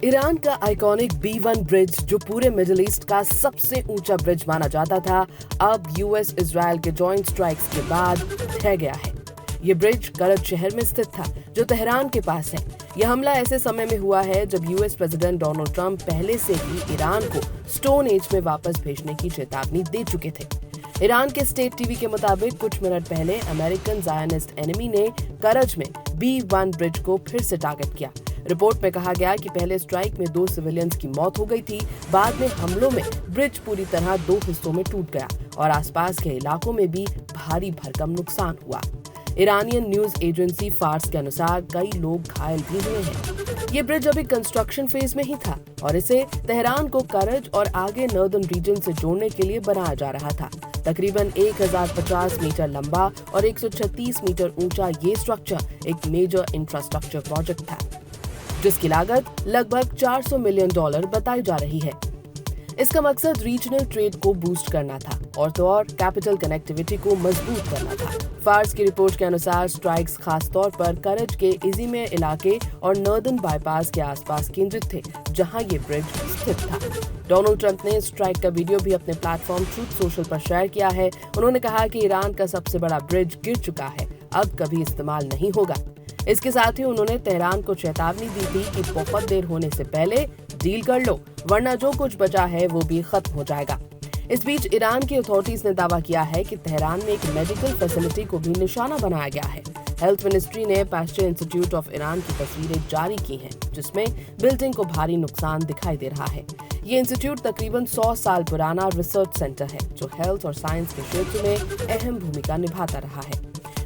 Iran का iconic B1 bridge, जो पूरे मिडिल ईस्ट का सबसे ऊंचा ब्रिज माना जाता था, अब यूएस इजराइल के जॉइंट स्ट्राइक्स के बाद ढह गया है। ये ब्रिज करज शहर में स्थित था, जो तेहरान के पास है। यह हमला ऐसे समय में हुआ है जब यूएस प्रेसिडेंट डोनाल्ड ट्रंप पहले से ही ईरान को स्टोन एज में वापस भेजने की चेतावनी दे चुके थे। ईरान के स्टेट टीवी के मुताबिक कुछ मिनट पहले अमेरिकन जायनिस्ट एनिमी ने करज में B1 ब्रिज को फिर से टारगेट किया। रिपोर्ट में कहा गया कि पहले स्ट्राइक में 2 सिविलियंस की मौत हो गई थी। बाद में हमलों में ब्रिज पूरी तरह 2 हिस्सों में टूट गया और आसपास के इलाकों में भी भारी भरकम नुकसान हुआ। ईरानियन न्यूज एजेंसी फार्स के अनुसार कई लोग घायल भी हुए हैं। ये ब्रिज अभी कंस्ट्रक्शन फेज में ही था और इसे तेहरान को करज और आगे नॉर्दर्न रीजन से जोड़ने के लिए बनाया जा रहा था। तकरीबन 1050 मीटर लंबा और 136 मीटर ऊंचा ये स्ट्रक्चर एक मेजर इंफ्रास्ट्रक्चर प्रोजेक्ट था, जिसकी लागत लगभग $400 मिलियन बताई जा रही है। इसका मकसद रीजनल ट्रेड को बूस्ट करना था और तो और कैपिटल कनेक्टिविटी को मजबूत करना था। फार्स की रिपोर्ट के अनुसार स्ट्राइक्स खास तौर पर करज के इजीमेर इलाके और नॉर्दर्न बाईपास के आसपास केंद्रित थे, जहां ये ब्रिज स्थित था। डोनाल्ड ट्रंप ने स्ट्राइक का वीडियो भी अपने प्लेटफॉर्म ट्रूथ सोशल पर शेयर किया है। उन्होंने कहा कि ईरान का सबसे बड़ा ब्रिज गिर चुका है, अब कभी इस्तेमाल नहीं होगा। इसके साथ ही उन्होंने तेहरान को चेतावनी दी थी कि बहुत देर होने से पहले डील कर लो, वरना जो कुछ बचा है वो भी खत्म हो जाएगा। इस बीच ईरान की अथॉरिटीज ने दावा किया है कि तेहरान में एक मेडिकल फैसिलिटी को भी निशाना बनाया गया है। हेल्थ मिनिस्ट्री ने पैस्चर इंस्टीट्यूट ऑफ ईरान की तस्वीरें जारी की हैं, जिसमें बिल्डिंग को भारी नुकसान दिखाई दे रहा है। ये इंस्टीट्यूट तकरीबन 100 साल पुराना रिसर्च सेंटर है, जो हेल्थ और साइंस के क्षेत्र में अहम भूमिका निभाता रहा है।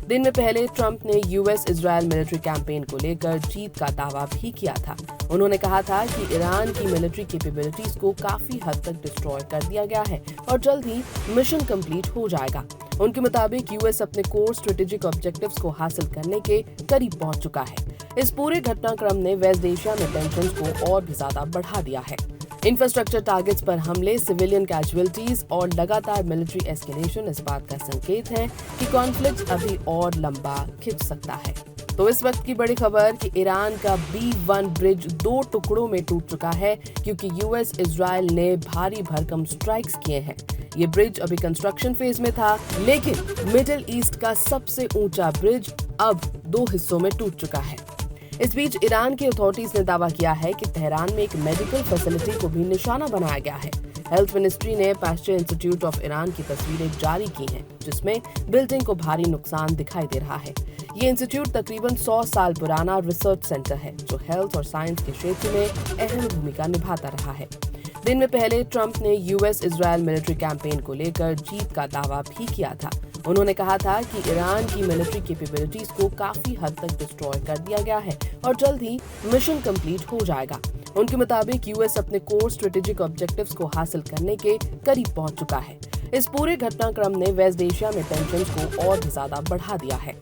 दिन में पहले ट्रंप ने यूएस इजराइल मिलिट्री कैंपेन को लेकर जीत का दावा भी किया था। उन्होंने कहा था कि ईरान की मिलिट्री कैपेबिलिटीज को काफी हद तक डिस्ट्रॉय कर दिया गया है और जल्द ही मिशन कंप्लीट हो जाएगा। उनके मुताबिक यूएस अपने कोर स्ट्रेटेजिक ऑब्जेक्टिव्स को हासिल करने के करीब पहुंच चुका है। इस पूरे घटनाक्रम ने वेस्ट एशिया में टेंशन को और भी ज्यादा बढ़ा दिया है। इंफ्रास्ट्रक्चर टारगेट्स पर हमले, सिविलियन कैजुअलिटीज और लगातार मिलिट्री एस्केलेशन इस बात का संकेत है कि कॉन्फ्लिक्ट अभी और लंबा खिंच सकता है। तो इस वक्त की बड़ी खबर कि ईरान का B1 ब्रिज 2 टुकड़ों में टूट चुका है, क्योंकि यूएस इजराइल ने भारी भरकम स्ट्राइक्स किए हैं। ये ब्रिज अभी कंस्ट्रक्शन फेज में था, लेकिन मिडिल ईस्ट का सबसे ऊंचा ब्रिज अब 2 हिस्सों में टूट चुका है। इस बीच ईरान की अथॉरिटीज ने दावा किया है कि तेहरान में एक मेडिकल फैसिलिटी को भी निशाना बनाया गया है। हेल्थ मिनिस्ट्री ने पैस्चर इंस्टीट्यूट ऑफ ईरान की तस्वीरें जारी की हैं, जिसमें बिल्डिंग को भारी नुकसान दिखाई दे रहा है। ये इंस्टीट्यूट तकरीबन 100 साल पुराना रिसर्च सेंटर है, जो हेल्थ और साइंस के क्षेत्र में अहम भूमिका निभाता रहा है। दिन में पहले ट्रंप ने यूएस इजराइल मिलिट्री कैंपेन को लेकर जीत का दावा भी किया था। उन्होंने कहा था कि ईरान की मिलिट्री कैपेबिलिटीज को काफी हद तक डिस्ट्रॉय कर दिया गया है और जल्द ही मिशन कंप्लीट हो जाएगा। उनके मुताबिक यूएस अपने कोर स्ट्रेटेजिक ऑब्जेक्टिव्स को हासिल करने के करीब पहुंच चुका है। इस पूरे घटनाक्रम ने वेस्ट एशिया में टेंशन को और भी ज्यादा बढ़ा दिया है।